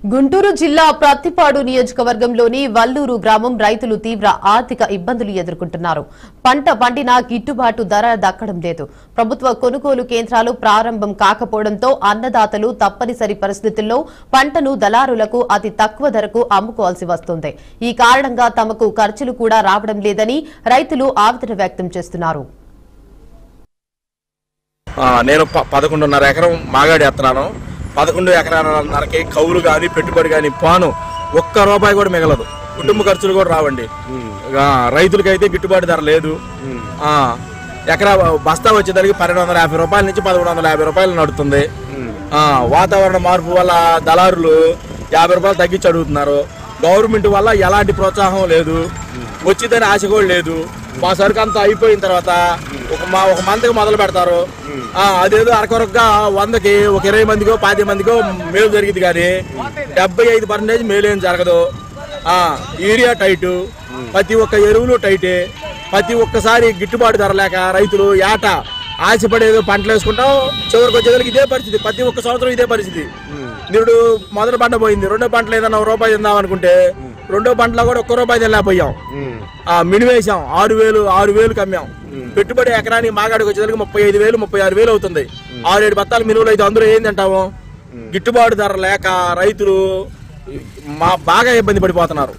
గుంటూరు జిల్లా ప్రత్తిపాడు నియోజకవర్గంలోని వల్లూరు గ్రామం రైతులు తీవ్ర ఆర్థిక ఇబ్బందులు ఎదుర్కొంటున్నారు. పంట పండినా గిట్టుబాటు ధర దక్కడం లేదు. ప్రభుత్వ కొనుగోలు కేంద్రాలు ప్రారంభం కాకపోవడంతో అన్నదాతలు తప్పనిసరి పరిస్థితుల్లో పంటను దళారులకు అతి తక్కువ ధరకు అమ్ముకోవాల్సి వస్తోంది. ఈ కారణంగా తమకు ఖర్చులు కూడా రావడం లేదని రైతులు ఆవేదన వ్యక్తం చేస్తున్నారు. నేను 11.5 ఎకరం మాగాడి ఎత్తనాను. 11 ఎకరాలన్నరకి కౌలు కానీ పెట్టుబడి కానీ పాను ఒక్క రూపాయి కూడా మిగలదు. కుటుంబ ఖర్చులు కూడా రావండి. రైతులకైతే గిట్టుబాటు ధర లేదు. ఎకరా బస్తా వచ్చేదానికి 1250 రూపాయల నుంచి 1150 రూపాయలు నడుతుంది. వాతావరణ మార్పు వల్ల దళారులు 50 రూపాయలు తగ్గించి అడుగుతున్నారు. గవర్నమెంట్ వల్ల ఎలాంటి ప్రోత్సాహం లేదు, వచ్చిందని ఆశ కూడా లేదు. మా సరుకు అంతా అయిపోయిన తర్వాత ఒక మంత్కి మొదలు పెడతారు. అదేదో అరకొరగా 100కి ఒక 20 మందికో 10 మందికో మేలు జరిగింది, కానీ 75% మేలు ఏం జరగదు. యూరియా టైటు, ప్రతి ఒక్క ఎరువులు టైటే. ప్రతి ఒక్కసారి గిట్టుబాటు ధర లేక రైతులు ఏట ఆశపడేదో పంటలు వేసుకుంటాం, చివరికి వచ్చేదానికి ఇదే పరిస్థితి. ప్రతి ఒక్క సంవత్సరం ఇదే పరిస్థితి. ఇప్పుడు మొదటి పంట పోయింది, రెండో పంటలో ఏదన్నా రూపాయి తిందాం అనుకుంటే రెండో పంటలో కూడా ఒక్క రూపాయి తినలేకపోయాం. మినిమం వేసాం 6,000 అమ్మాం. పెట్టుబడి ఎకరానికి మాగాడికి వచ్చేదానికి 35,000 36,000 అవుతుంది. 6-7 బత్తాలు మినువులు అయితే అందులో ఏం తింటాము? గిట్టుబాటు ధర లేక రైతులు బాగా ఇబ్బంది పడిపోతున్నారు.